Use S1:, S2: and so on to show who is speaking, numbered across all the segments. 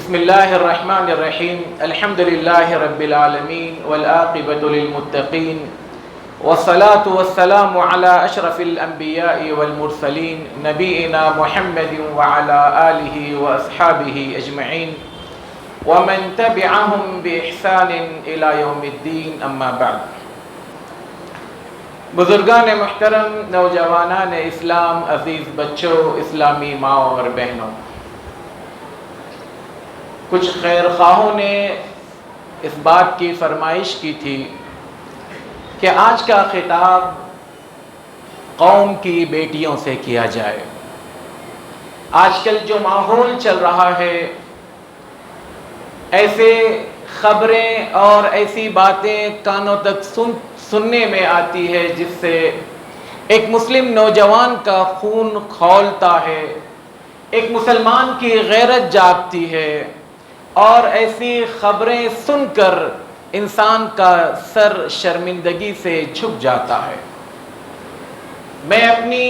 S1: بسم اللہ الرحمن الرحیم الحمد للہ رب العالمین والعاقبۃ للمتقین والصلاة والسلام علی اشرف الانبیاء والمرسلین نبینا محمد وعلی آلہ واصحابہ اجمعین ومن تبعہم بإحسان الی یوم الدین اما بعد۔ بزرگان محترم، نوجوانان اسلام، عزیز بچوں، اسلامی ماں اور بہنوں، کچھ خیر خواہوں نے اس بات کی فرمائش کی تھی کہ آج کا خطاب قوم کی بیٹیوں سے کیا جائے۔ آج کل جو ماحول چل رہا ہے، ایسے خبریں اور ایسی باتیں کانوں تک سننے میں آتی ہے جس سے ایک مسلم نوجوان کا خون کھولتا ہے، ایک مسلمان کی غیرت جاگتی ہے، اور ایسی خبریں سن کر انسان کا سر شرمندگی سے جھک جاتا ہے۔ میں اپنی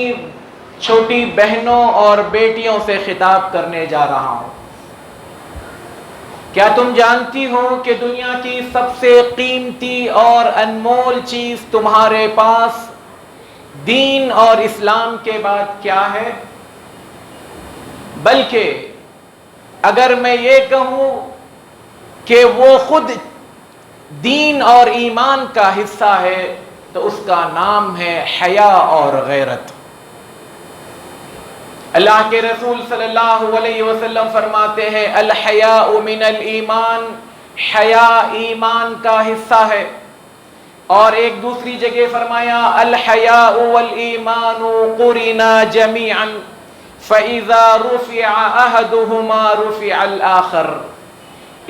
S1: چھوٹی بہنوں اور بیٹیوں سے خطاب کرنے جا رہا ہوں۔ کیا تم جانتی ہو کہ دنیا کی سب سے قیمتی اور انمول چیز تمہارے پاس دین اور اسلام کے بعد کیا ہے؟ بلکہ اگر میں یہ کہوں کہ وہ خود دین اور ایمان کا حصہ ہے تو اس کا نام ہے حیا اور غیرت۔ اللہ کے رسول صلی اللہ علیہ وسلم فرماتے ہیں الحیاء من الایمان، حیا ایمان کا حصہ ہے۔ اور ایک دوسری جگہ فرمایا الحیاء والایمان قرنا جميعا فَإِذَا رُفِعَ أَحَدُهُمَا رُفِعَ الْآخَرُ۔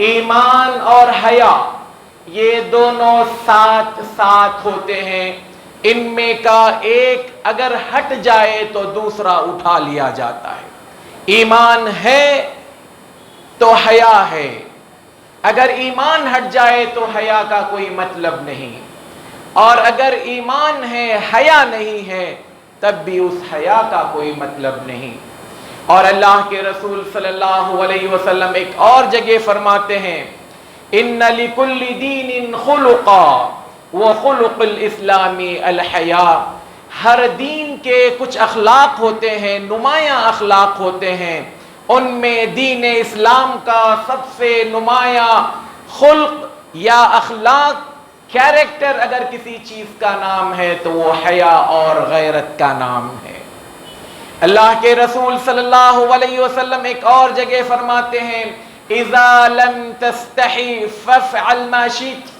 S1: ایمان اور حیا یہ دونوں ساتھ ساتھ ہوتے ہیں، ان میں کا ایک اگر ہٹ جائے تو دوسرا اٹھا لیا جاتا ہے۔ ایمان ہے تو حیا ہے، اگر ایمان ہٹ جائے تو حیا کا کوئی مطلب نہیں، اور اگر ایمان ہے حیا نہیں ہے تب بھی اس حیا کا کوئی مطلب نہیں۔ اور اللہ کے رسول صلی اللہ علیہ وسلم ایک اور جگہ فرماتے ہیں ان لکل دین خلقا وخلق الاسلام الحیاء۔ ہر دین کے کچھ اخلاق ہوتے ہیں، نمایاں اخلاق ہوتے ہیں، ان میں دین اسلام کا سب سے نمایاں خلق یا اخلاق، کیریکٹر اگر کسی چیز کا نام ہے تو وہ حیا اور غیرت کا نام ہے۔ اللہ کے رسول صلی اللہ علیہ وسلم ایک اور جگہ فرماتے ہیں اذا لم تستحی فافعل ما شئت۔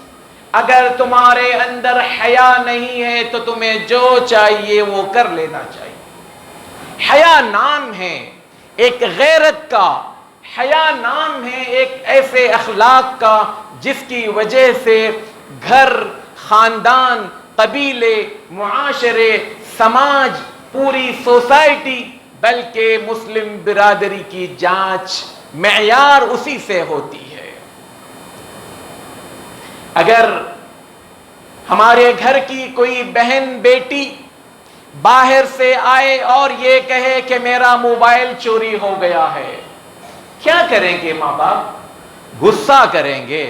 S1: اگر تمہارے اندر حیا نہیں ہے تو تمہیں جو چاہیے وہ کر لینا چاہیے۔ حیا نام ہے ایک غیرت کا، حیا نام ہے ایک ایسے اخلاق کا جس کی وجہ سے گھر، خاندان، قبیلے، معاشرے، سماج، پوری سوسائٹی، بلکہ مسلم برادری کی جانچ معیار اسی سے ہوتی ہے۔ اگر ہمارے گھر کی کوئی بہن بیٹی باہر سے آئے اور یہ کہے کہ میرا موبائل چوری ہو گیا ہے، کیا کریں گے ماں باپ؟ غصہ کریں گے۔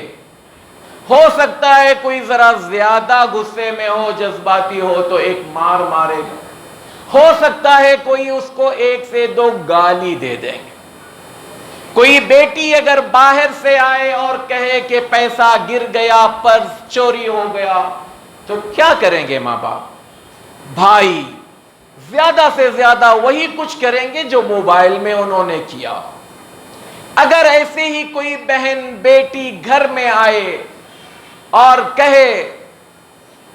S1: ہو سکتا ہے کوئی ذرا زیادہ غصے میں ہو، جذباتی ہو تو ایک مار مارے گا، ہو سکتا ہے کوئی اس کو ایک سے دو گالی دے دیں گے۔ کوئی بیٹی اگر باہر سے آئے اور کہے کہ پیسہ گر گیا، پرس چوری ہو گیا، تو کیا کریں گے ماں باپ؟ بھائی زیادہ سے زیادہ وہی کچھ کریں گے جو موبائل میں انہوں نے کیا۔ اگر ایسے ہی کوئی بہن بیٹی گھر میں آئے اور کہے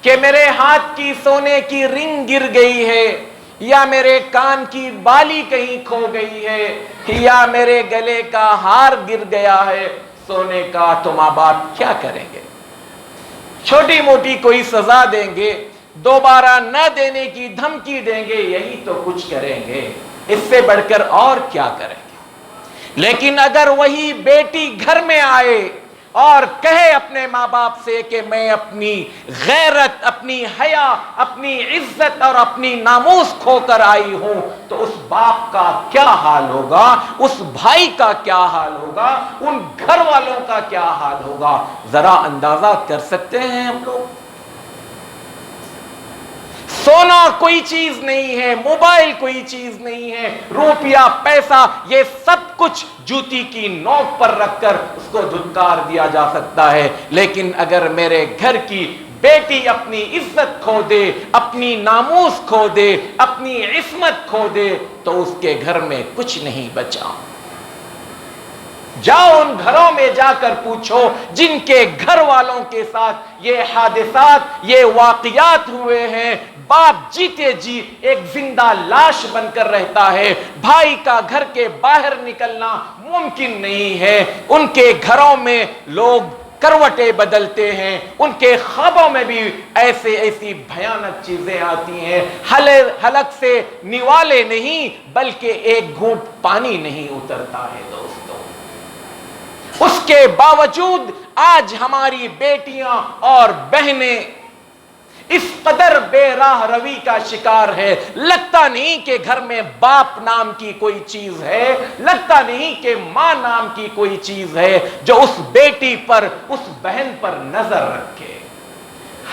S1: کہ میرے ہاتھ کی سونے کی رنگ گر گئی ہے، یا میرے کان کی بالی کہیں کھو گئی ہے، یا میرے گلے کا ہار گر گیا ہے سونے کا، تو ماں باپ کیا کریں گے؟ چھوٹی موٹی کوئی سزا دیں گے، دوبارہ نہ دینے کی دھمکی دیں گے، یہی تو کچھ کریں گے، اس سے بڑھ کر اور کیا کریں گے؟ لیکن اگر وہی بیٹی گھر میں آئے اور کہے اپنے ماں باپ سے کہ میں اپنی غیرت، اپنی حیا، اپنی عزت اور اپنی ناموس کھو کر آئی ہوں، تو اس باپ کا کیا حال ہوگا، اس بھائی کا کیا حال ہوگا، ان گھر والوں کا کیا حال ہوگا؟ ذرا اندازہ کر سکتے ہیں ہم لوگ؟ سونا کوئی چیز نہیں ہے، موبائل کوئی چیز نہیں ہے، روپیہ پیسہ یہ سب کچھ جوتی کی نوک پر رکھ کر اس کو دھتکار دیا جا سکتا ہے، لیکن اگر میرے گھر کی بیٹی اپنی عزت کھو دے، اپنی ناموس کھو دے، اپنی عصمت کھو دے، تو اس کے گھر میں کچھ نہیں بچا۔ جاؤ ان گھروں میں جا کر پوچھو جن کے گھر والوں کے ساتھ یہ حادثات، یہ واقعات ہوئے ہیں، باپ جیتے جی ایک زندہ لاش بن کر رہتا ہے، بھائی کا گھر کے باہر نکلنا ممکن نہیں ہے، ان کے گھروں میں لوگ کروٹیں بدلتے ہیں، ان کے خوابوں میں بھی ایسی بھیانک چیزیں آتی ہیں، حلق سے نوالے نہیں بلکہ ایک گھونٹ پانی نہیں اترتا ہے دوستو۔ اس کے باوجود آج ہماری بیٹیاں اور بہنیں اس قدر بے راہ روی کا شکار ہے، لگتا نہیں کہ گھر میں باپ نام کی کوئی چیز ہے، لگتا نہیں کہ ماں نام کی کوئی چیز ہے جو اس بیٹی پر، اس بہن پر نظر رکھے۔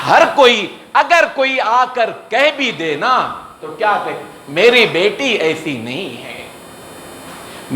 S1: ہر کوئی اگر کوئی آ کر کہہ بھی دے نا تو کیا کہے، میری بیٹی ایسی نہیں ہے،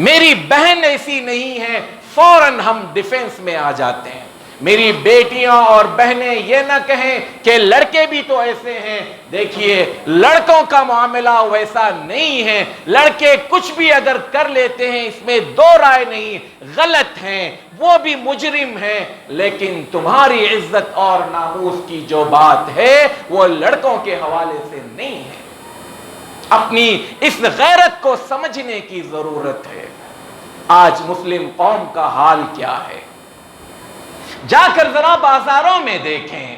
S1: میری بہن ایسی نہیں ہے، فوراً ہم ڈیفنس میں آ جاتے ہیں۔ میری بیٹیاں اور بہنیں یہ نہ کہیں کہ لڑکے بھی تو ایسے ہیں، دیکھیے لڑکوں کا معاملہ ویسا نہیں ہے، لڑکے کچھ بھی اگر کر لیتے ہیں اس میں دو رائے نہیں، غلط ہیں، وہ بھی مجرم ہیں، لیکن تمہاری عزت اور ناموس کی جو بات ہے وہ لڑکوں کے حوالے سے نہیں ہے۔ اپنی اس غیرت کو سمجھنے کی ضرورت ہے۔ آج مسلم قوم کا حال کیا ہے؟ جا کر ذرا بازاروں میں دیکھیں،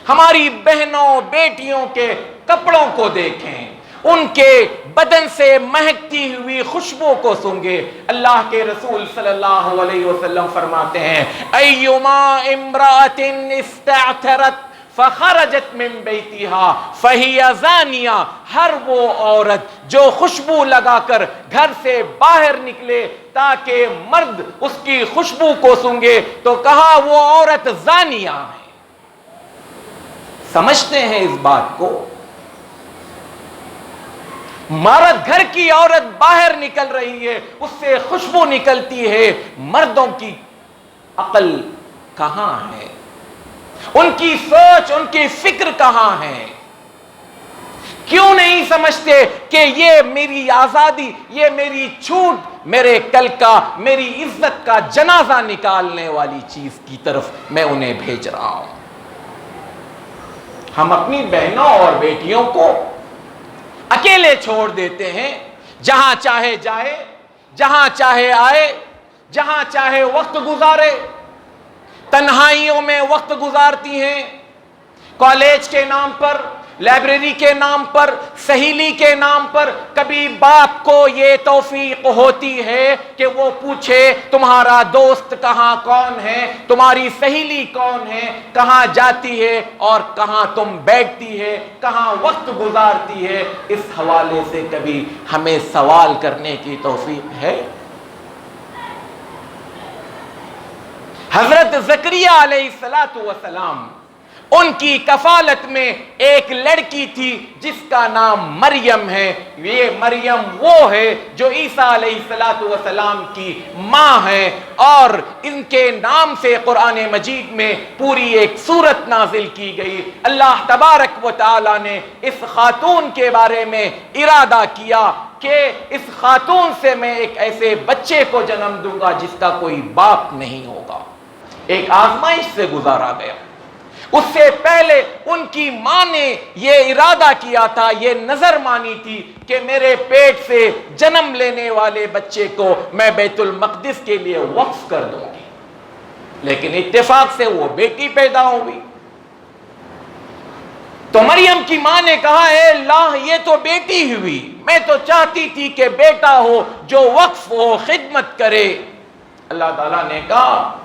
S1: ہماری بہنوں بیٹیوں کے کپڑوں کو دیکھیں، ان کے بدن سے مہکتی ہوئی خوشبو کو سونگے۔ اللہ کے رسول صلی اللہ علیہ وسلم فرماتے ہیں ایما امرأۃ استعطرت فخرجت من بیتہا فہی زانیہ، ہر وہ عورت جو خوشبو لگا کر گھر سے باہر نکلے تاکہ مرد اس کی خوشبو کو سونگے تو کہا وہ عورت زانیہ ہے۔ سمجھتے ہیں اس بات کو؟ مرد گھر کی عورت باہر نکل رہی ہے، اس سے خوشبو نکلتی ہے، مردوں کی عقل کہاں ہے؟ ان کی سوچ، ان کی فکر کہاں ہے؟ کیوں نہیں سمجھتے کہ یہ میری آزادی، یہ میری چھوٹ میرے کل کا، میری عزت کا جنازہ نکالنے والی چیز کی طرف میں انہیں بھیج رہا ہوں۔ ہم اپنی بہنوں اور بیٹیوں کو اکیلے چھوڑ دیتے ہیں، جہاں چاہے جائے، جہاں چاہے آئے، جہاں چاہے وقت گزارے، تنہائیوں میں وقت گزارتی ہیں، کالج کے نام پر، لائبریری کے نام پر، سہیلی کے نام پر۔ کبھی باپ کو یہ توفیق ہوتی ہے کہ وہ پوچھے تمہارا دوست کہاں کون ہے، تمہاری سہیلی کون ہے، کہاں جاتی ہے اور کہاں تم بیٹھتی ہے، کہاں وقت گزارتی ہے، اس حوالے سے کبھی ہمیں سوال کرنے کی توفیق ہے؟ حضرت زکریا علیہ السلام، ان کی کفالت میں ایک لڑکی تھی جس کا نام مریم ہے۔ یہ مریم وہ ہے جو عیسیٰ علیہ السلام کی ماں ہے، اور ان کے نام سے قرآن مجید میں پوری ایک سورت نازل کی گئی۔ اللہ تبارک و تعالی نے اس خاتون کے بارے میں ارادہ کیا کہ اس خاتون سے میں ایک ایسے بچے کو جنم دوں گا جس کا کوئی باپ نہیں ہوگا۔ ایک آزمائش سے گزارا گیا۔ اس سے پہلے ان کی ماں نے یہ ارادہ کیا تھا، یہ نظر مانی تھی کہ میرے پیٹ سے جنم لینے والے بچے کو میں بیت المقدس کے لیے وقف کر دوں گی، لیکن اتفاق سے وہ بیٹی پیدا ہو گئی۔ تو مریم کی ماں نے کہا اے اللہ، یہ تو بیٹی ہوئی، میں تو چاہتی تھی کہ بیٹا ہو جو وقف ہو، خدمت کرے۔ اللہ تعالیٰ نے کہا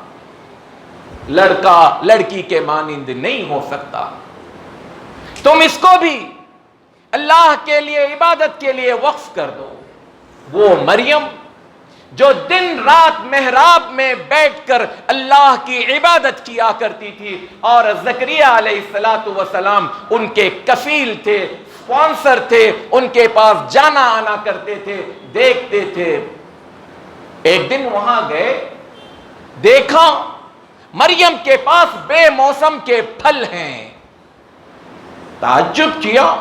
S1: لڑکا لڑکی کے مانند نہیں ہو سکتا. تم اس کو بھی اللہ کے لیے عبادت کے لیے وقف کر دو. وہ مریم جو دن رات محراب میں بیٹھ کر اللہ کی عبادت کیا کرتی تھی، اور زکریہ علیہ السلام ان کے کفیل تھے، اسپانسر تھے، ان کے پاس جانا آنا کرتے تھے، دیکھتے تھے. ایک دن وہاں گئے، دیکھا مریم کے پاس بے موسم کے پھل ہیں. تعجب کیا،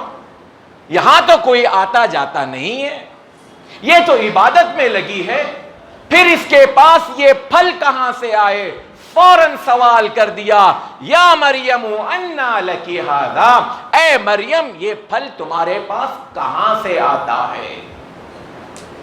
S1: یہاں تو کوئی آتا جاتا نہیں ہے، یہ تو عبادت میں لگی ہے، پھر اس کے پاس یہ پھل کہاں سے آئے؟ فوراً سوال کر دیا، یا مریم انا لکی ھذا، اے مریم یہ پھل تمہارے پاس کہاں سے آتا ہے؟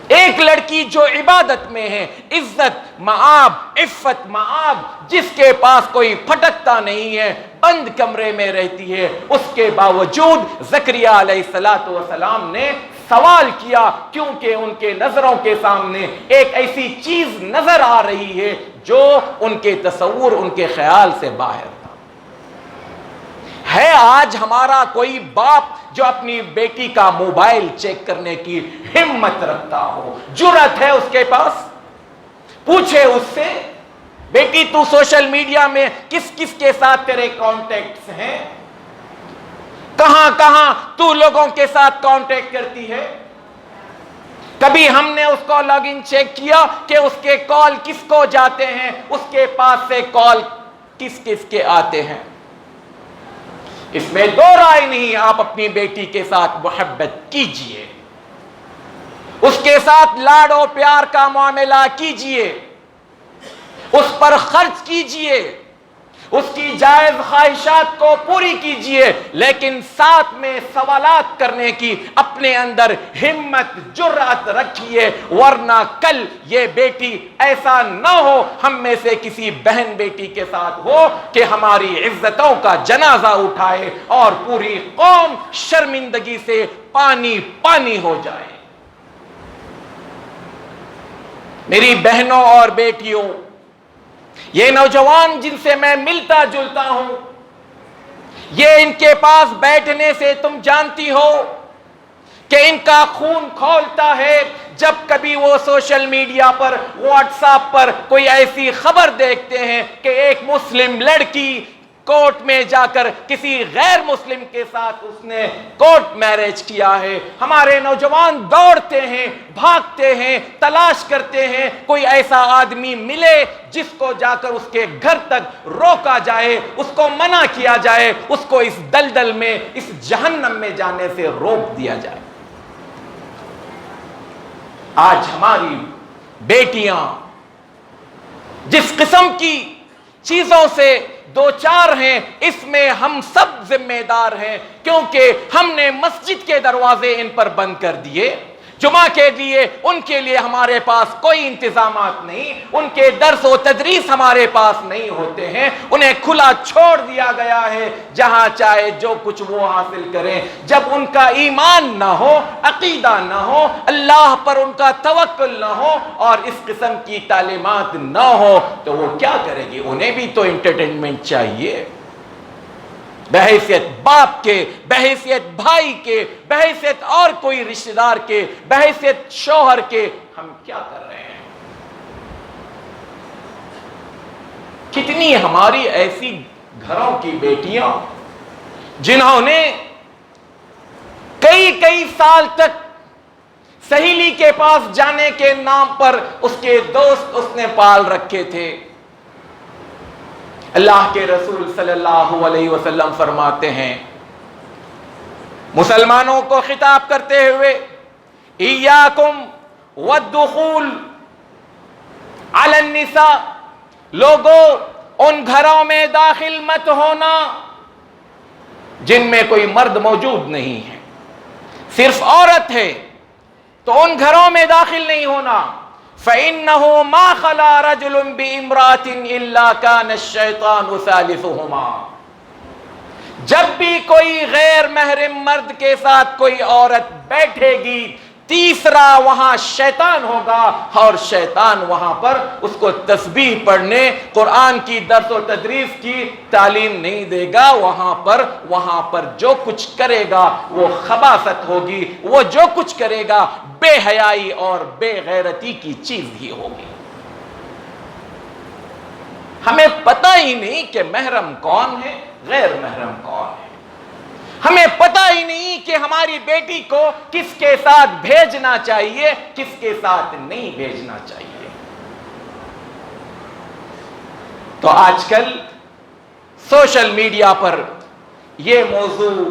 S1: ایک لڑکی جو عبادت میں ہے، عزت مآب، عفت مآب، جس کے پاس کوئی پھٹکتا نہیں ہے، بند کمرے میں رہتی ہے، اس کے باوجود زکریہ علیہ السلام نے سوال کیا، کیونکہ ان کے نظروں کے سامنے ایک ایسی چیز نظر آ رہی ہے جو ان کے تصور، ان کے خیال سے باہر تھا. ہے آج ہمارا کوئی باپ جو اپنی بیٹی کا موبائل چیک کرنے کی ہمت رکھتا ہو، جرأت ہے اس کے پاس؟ پوچھے اس سے، بیٹی تو سوشل میڈیا میں کس کس کے ساتھ تیرے کانٹیکٹس ہیں؟ کہاں کہاں تو لوگوں کے ساتھ کانٹیکٹ کرتی ہے؟ کبھی ہم نے اس کو لاگ ان چیک کیا کہ اس کے کال کس کو جاتے ہیں، اس کے پاس سے کال کس کس کے آتے ہیں؟ اس میں دو رائے نہیں، آپ اپنی بیٹی کے ساتھ محبت کیجئے، اس کے ساتھ لاڈ و پیار کا معاملہ کیجئے، اس پر خرچ کیجئے، اس کی جائز خواہشات کو پوری کیجئے، لیکن ساتھ میں سوالات کرنے کی اپنے اندر ہمت، جرأت رکھیے، ورنہ کل یہ بیٹی ایسا نہ ہو ہم میں سے کسی بہن بیٹی کے ساتھ ہو کہ ہماری عزتوں کا جنازہ اٹھائے اور پوری قوم شرمندگی سے پانی پانی ہو جائے. میری بہنوں اور بیٹیوں، یہ نوجوان جن سے میں ملتا جلتا ہوں، یہ ان کے پاس بیٹھنے سے تم جانتی ہو کہ ان کا خون کھولتا ہے جب کبھی وہ سوشل میڈیا پر، واٹس ایپ پر کوئی ایسی خبر دیکھتے ہیں کہ ایک مسلم لڑکی کورٹ میں جا کر کسی غیر مسلم کے ساتھ اس نے کورٹ میرج کیا ہے. ہمارے نوجوان دوڑتے ہیں، بھاگتے ہیں، تلاش کرتے ہیں کوئی ایسا آدمی ملے جس کو جا کر اس کے گھر تک روکا جائے، اس کو منع کیا جائے، اس کو اس دلدل میں، اس جہنم میں جانے سے روک دیا جائے. آج ہماری بیٹیاں جس قسم کی چیزوں سے دو چار ہیں، اس میں ہم سب ذمہ دار ہیں، کیونکہ ہم نے مسجد کے دروازے ان پر بند کر دیے. جمعہ کے لیے ان کے لیے ہمارے پاس کوئی انتظامات نہیں، ان کے درس و تدریس ہمارے پاس نہیں ہوتے ہیں، انہیں کھلا چھوڑ دیا گیا ہے، جہاں چاہے جو کچھ وہ حاصل کریں. جب ان کا ایمان نہ ہو، عقیدہ نہ ہو، اللہ پر ان کا توکل نہ ہو اور اس قسم کی تعلیمات نہ ہو تو وہ کیا کرے گی؟ انہیں بھی تو انٹرٹینمنٹ چاہیے. بحیثیت باپ کے، بحیثیت بھائی کے، بحیثیت اور کوئی رشتہ دار کے، بحیثیت شوہر کے، ہم کیا کر رہے ہیں؟ کتنی ہماری ایسی گھروں کی بیٹیاں جنہوں نے کئی سال تک سہیلی کے پاس جانے کے نام پر اس کے دوست اس نے پال رکھے تھے. اللہ کے رسول صلی اللہ علیہ وسلم فرماتے ہیں، مسلمانوں کو خطاب کرتے ہوئے، ایاکم والدخول علی النساء، لوگوں ان گھروں میں داخل مت ہونا جن میں کوئی مرد موجود نہیں ہے، صرف عورت ہے تو ان گھروں میں داخل نہیں ہونا. فَإِنَّهُ مَا خَلَا رَجُلٌ بِإِمْرَأَةٍ إِلَّا كَانَ الشَّيْطَانُ ثَالِثُهُمَا. جب بھی کوئی غیر محرم مرد کے ساتھ کوئی عورت بیٹھے گی، تیسرا وہاں شیطان ہوگا اور شیطان وہاں پر اس کو تسبیح پڑھنے، قرآن کی درس و تدریس کی تعلیم نہیں دے گا۔ وہاں پر جو کچھ کرے گا وہ خباثت ہوگی، وہ جو کچھ کرے گا بے حیائی اور بے غیرتی کی چیز ہی ہوگی۔ ہمیں پتہ ہی نہیں کہ محرم کون ہے، غیر محرم کون ہے۔ ہمیں پتہ ہی نہیں کہ ہماری بیٹی کو کس کے ساتھ بھیجنا چاہیے، کس کے ساتھ نہیں بھیجنا چاہیے۔ تو آج کل سوشل میڈیا پر یہ موضوع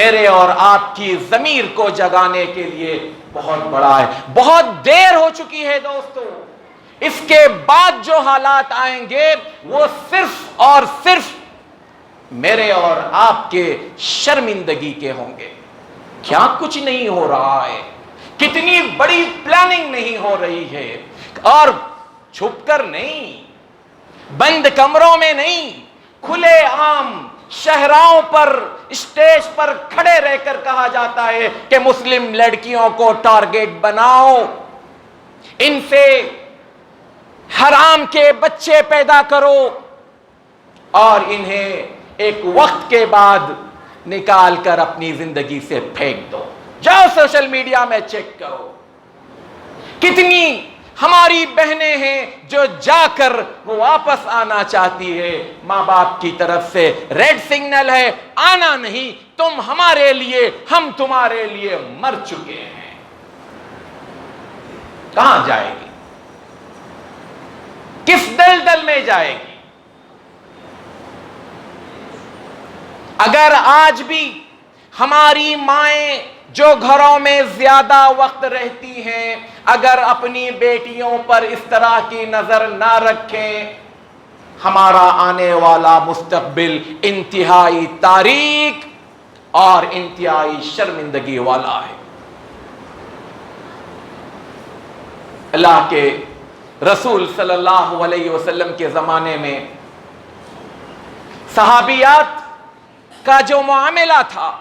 S1: میرے اور آپ کی ضمیر کو جگانے کے لیے بہت بڑا ہے۔ بہت دیر ہو چکی ہے دوستو، اس کے بعد جو حالات آئیں گے وہ صرف اور صرف میرے اور آپ کے شرمندگی کے ہوں گے۔ کیا کچھ نہیں ہو رہا ہے، کتنی بڑی پلاننگ نہیں ہو رہی ہے، اور چھپ کر نہیں، بند کمروں میں نہیں، کھلے عام شہراؤں پر اسٹیج پر کھڑے رہ کر کہا جاتا ہے کہ مسلم لڑکیوں کو ٹارگیٹ بناؤ، ان سے حرام کے بچے پیدا کرو اور انہیں ایک وقت کے بعد نکال کر اپنی زندگی سے پھینک دو۔ جاؤ سوشل میڈیا میں چیک کرو، کتنی ہماری بہنیں ہیں جو جا کر وہ واپس آنا چاہتی ہے، ماں باپ کی طرف سے ریڈ سگنل ہے، آنا نہیں، تم ہمارے لیے، ہم تمہارے لیے مر چکے ہیں۔ کہاں جائے گی؟ کس دلدل میں جائے گی؟ اگر آج بھی ہماری مائیں جو گھروں میں زیادہ وقت رہتی ہیں اگر اپنی بیٹیوں پر اس طرح کی نظر نہ رکھیں، ہمارا آنے والا مستقبل انتہائی تاریک اور انتہائی شرمندگی والا ہے۔ اللہ کے رسول صلی اللہ علیہ وسلم کے زمانے میں صحابیات کا جو معاملہ تھا،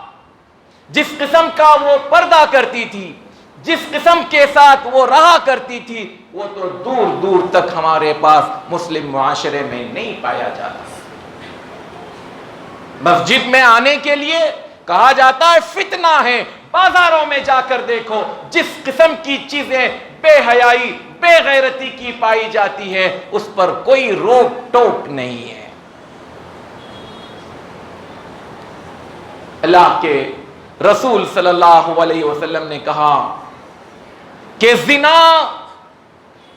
S1: جس قسم کا وہ پردہ کرتی تھی، جس قسم کے ساتھ وہ رہا کرتی تھی، وہ تو دور دور تک ہمارے پاس مسلم معاشرے میں نہیں پایا جاتا۔ مسجد میں آنے کے لیے کہا جاتا ہے فتنہ ہے، بازاروں میں جا کر دیکھو جس قسم کی چیزیں بے حیائی بے غیرتی کی پائی جاتی ہے اس پر کوئی روک ٹوک نہیں ہے۔ اللہ کے رسول صلی اللہ علیہ وسلم نے کہا کہ زنا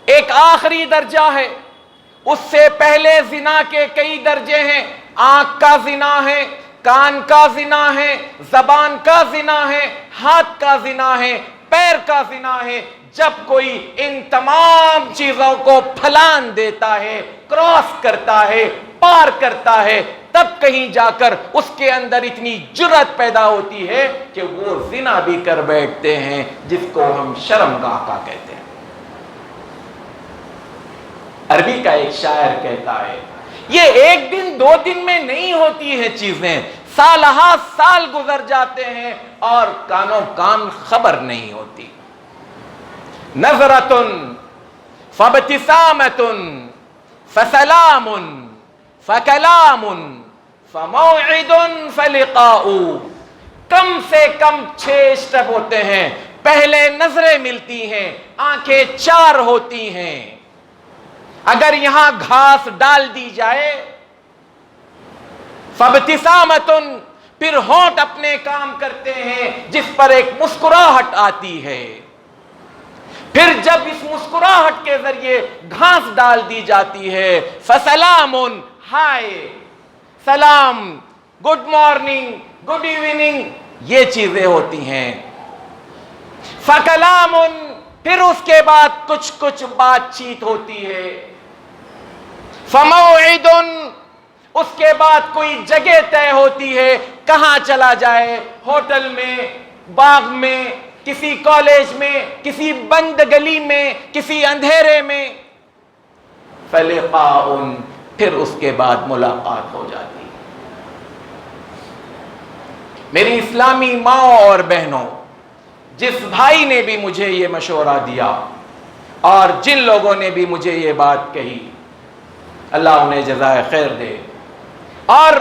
S1: ایک آخری درجہ ہے، اس سے پہلے زنا کے کئی درجے ہیں۔ آنکھ کا زنا ہے، کان کا زنا ہے، زبان کا زنا ہے، ہاتھ کا زنا ہے، پیر کا زنا ہے۔ جب کوئی ان تمام چیزوں کو پھلان دیتا ہے، کراس کرتا ہے، پار کرتا ہے، تب کہیں جا کر اس کے اندر اتنی جرأت پیدا ہوتی ہے کہ وہ زنا بھی کر بیٹھتے ہیں، جس کو ہم شرمگاہ کا کہتے ہیں۔ عربی کا ایک شاعر کہتا ہے یہ ایک دن دو دن میں نہیں ہوتی ہیں چیزیں، سالہا سال گزر جاتے ہیں اور کانوں کان خبر نہیں ہوتی۔ نظرۃ فابتسامۃ فسلام فکلام فموعد فلقاء۔ کم سے کم 6 اسٹیپ ہوتے ہیں، پہلے نظریں ملتی ہیں، آنکھیں 4 ہوتی ہیں، اگر یہاں گھاس ڈال دی جائے، فابتسامۃ، پھر ہونٹ اپنے کام کرتے ہیں جس پر ایک مسکراہٹ آتی ہے، پھر جب اس مسکراہٹ کے ذریعے گھاس ڈال دی جاتی ہے، فسلام، ہائے، سلام، گڈ مارننگ، گڈ ایوننگ، یہ چیزیں ہوتی ہیں۔ فکلام، پھر اس کے بعد کچھ بات چیت ہوتی ہے۔ فموعد، اس کے بعد کوئی جگہ طے ہوتی ہے، کہاں چلا جائے، ہوٹل میں، باغ میں، کسی کالج میں، کسی بند گلی میں، کسی اندھیرے میں۔ فلقاء، پھر اس کے بعد ملاقات ہو جاتی۔ میری اسلامی ماں اور بہنوں، جس بھائی نے بھی مجھے یہ مشورہ دیا اور جن لوگوں نے بھی مجھے یہ بات کہی، اللہ انہیں جزائے خیر دے۔ اور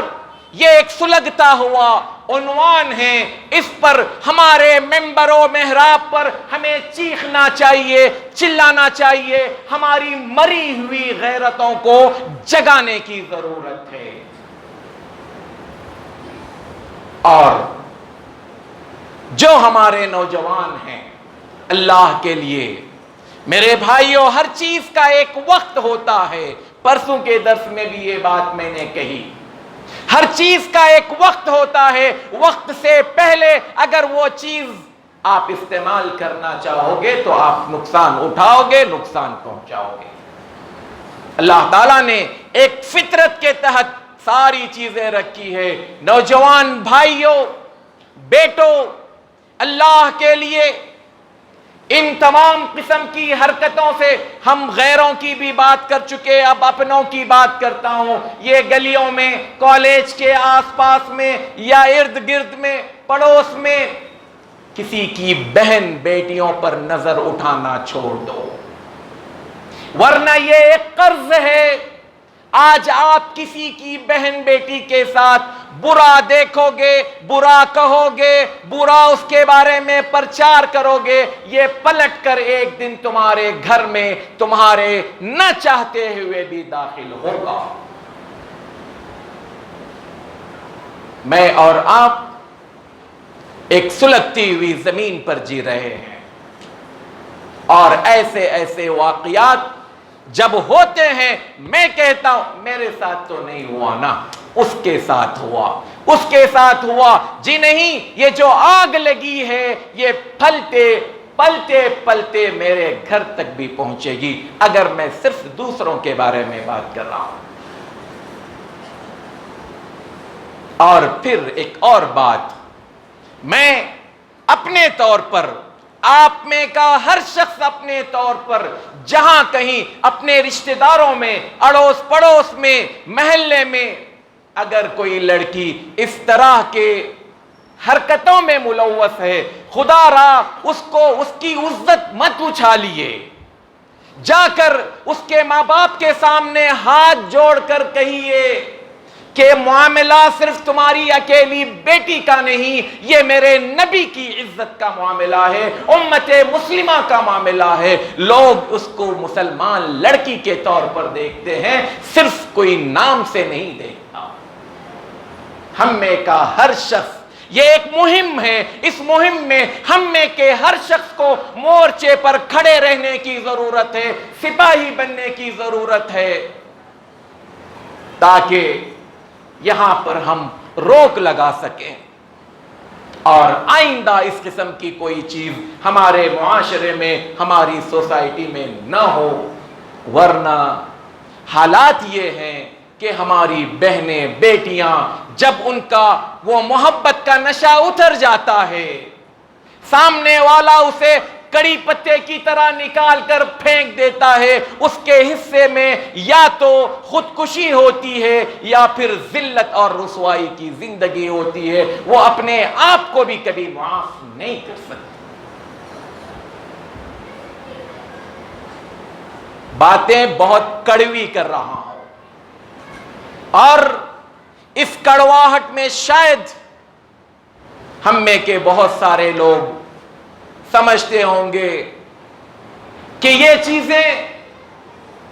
S1: یہ ایک سلگتا ہوا عنوان ہے، اس پر ہمارے ممبر و محراب پر ہمیں چیخنا چاہیے، چلانا چاہیے، ہماری مری ہوئی غیرتوں کو جگانے کی ضرورت ہے۔ اور جو ہمارے نوجوان ہیں، اللہ کے لیے میرے بھائیوں، ہر چیز کا ایک وقت ہوتا ہے۔ پرسوں کے درس میں بھی یہ بات میں نے کہی، ہر چیز کا ایک وقت ہوتا ہے۔ وقت سے پہلے اگر وہ چیز آپ استعمال کرنا چاہو گے تو آپ نقصان اٹھاؤ گے، نقصان پہنچاؤ گے۔ اللہ تعالیٰ نے ایک فطرت کے تحت ساری چیزیں رکھی ہے۔ نوجوان بھائیوں، بیٹوں، اللہ کے لیے ان تمام قسم کی حرکتوں سے ہم غیروں کی بھی بات کر چکے، اب اپنوں کی بات کرتا ہوں۔ یہ گلیوں میں، کالج کے آس پاس میں یا ارد گرد میں، پڑوس میں کسی کی بہن بیٹیوں پر نظر اٹھانا چھوڑ دو، ورنہ یہ ایک قرض ہے۔ آج آپ کسی کی بہن بیٹی کے ساتھ برا دیکھو گے، برا کہو گے، برا اس کے بارے میں پرچار کرو گے، یہ پلٹ کر ایک دن تمہارے گھر میں تمہارے نہ چاہتے ہوئے بھی داخل ہوگا۔ میں اور آپ ایک سلگتی ہوئی زمین پر جی رہے ہیں، اور ایسے ایسے واقعات جب ہوتے ہیں، میں کہتا ہوں میرے ساتھ تو نہیں ہوا نا، اس کے ساتھ ہوا، اس کے ساتھ ہوا۔ جی نہیں، یہ جو آگ لگی ہے یہ پھلتے پلتے پلتے میرے گھر تک بھی پہنچے گی، اگر میں صرف دوسروں کے بارے میں بات کر رہا ہوں۔ اور پھر ایک اور بات، میں اپنے طور پر، آپ میں کا ہر شخص اپنے طور پر، جہاں کہیں اپنے رشتہ داروں میں، اڑوس پڑوس میں، محلے میں اگر کوئی لڑکی اس طرح کے حرکتوں میں ملوث ہے، خدا را اس کو، اس کی عزت مت اچھالیے، جا کر اس کے ماں باپ کے سامنے ہاتھ جوڑ کر کہیے کہ معاملہ صرف تمہاری اکیلی بیٹی کا نہیں، یہ میرے نبی کی عزت کا معاملہ ہے، امت مسلمہ کا معاملہ ہے۔ لوگ اس کو مسلمان لڑکی کے طور پر دیکھتے ہیں، صرف کوئی نام سے نہیں دیکھتا۔ ہم میں کا ہر شخص، یہ ایک مہم ہے، اس مہم میں ہم میں کے ہر شخص کو مورچے پر کھڑے رہنے کی ضرورت ہے، سپاہی بننے کی ضرورت ہے، تاکہ یہاں پر ہم روک لگا سکیں اور آئندہ اس قسم کی کوئی چیز ہمارے معاشرے میں، ہماری سوسائٹی میں نہ ہو۔ ورنہ حالات یہ ہیں کہ ہماری بہنیں، بیٹیاں، جب ان کا وہ محبت کا نشہ اتر جاتا ہے، سامنے والا اسے کڑی پتے کی طرح نکال کر پھینک دیتا ہے، اس کے حصے میں یا تو خودکشی ہوتی ہے یا پھر ذلت اور رسوائی کی زندگی ہوتی ہے، وہ اپنے آپ کو بھی کبھی معاف نہیں کر سکتی۔ باتیں بہت کڑوی کر رہا ہوں، اور اس کڑواہٹ میں شاید ہم میں کے بہت سارے لوگ سمجھتے ہوں گے کہ یہ چیزیں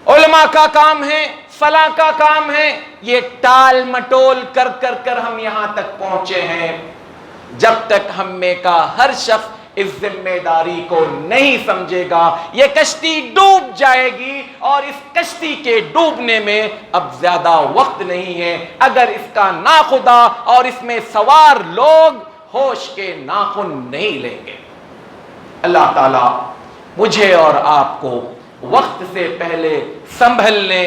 S1: علماء کا کام ہے، فلاں کا کام ہے، یہ ٹال مٹول کر کر کر ہم یہاں تک پہنچے ہیں۔ جب تک ہم میں کا ہر شخص اس ذمہ داری کو نہیں سمجھے گا، یہ کشتی ڈوب جائے گی، اور اس کشتی کے ڈوبنے میں اب زیادہ وقت نہیں ہے اگر اس کا ناخدا اور اس میں سوار لوگ ہوش کے ناخن نہیں لیں گے۔ اللہ تعالیٰ مجھے اور آپ کو وقت سے پہلے سنبھلنے،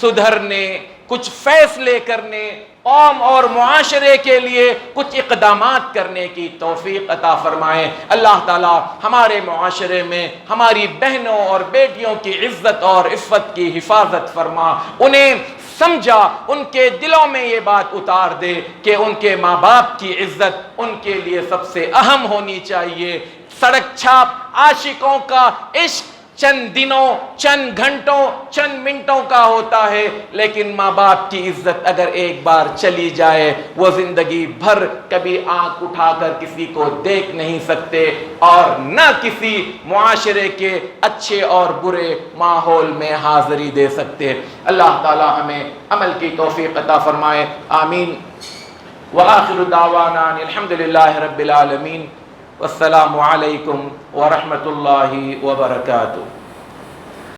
S1: سدھرنے، کچھ فیصلے کرنے، قوم اور معاشرے کے لیے کچھ اقدامات کرنے کی توفیق عطا فرمائے۔ اللہ تعالیٰ ہمارے معاشرے میں ہماری بہنوں اور بیٹیوں کی عزت اور عفت کی حفاظت فرما، انہیں سمجھا، ان کے دلوں میں یہ بات اتار دے کہ ان کے ماں باپ کی عزت ان کے لیے سب سے اہم ہونی چاہیے۔ سڑک چھاپ عاشقوں کا عشق چند دنوں، چند گھنٹوں، چند منٹوں کا ہوتا ہے، لیکن ماں باپ کی عزت اگر ایک بار چلی جائے وہ زندگی بھر کبھی آنکھ اٹھا کر کسی کو دیکھ نہیں سکتے اور نہ کسی معاشرے کے اچھے اور برے ماحول میں حاضری دے سکتے۔ اللہ تعالی ہمیں عمل کی توفیق عطا فرمائے، آمین۔ وآخر دعوانا الحمدللہ رب العالمین، والسلام علیکم ورحمۃ اللہ وبرکاتہ۔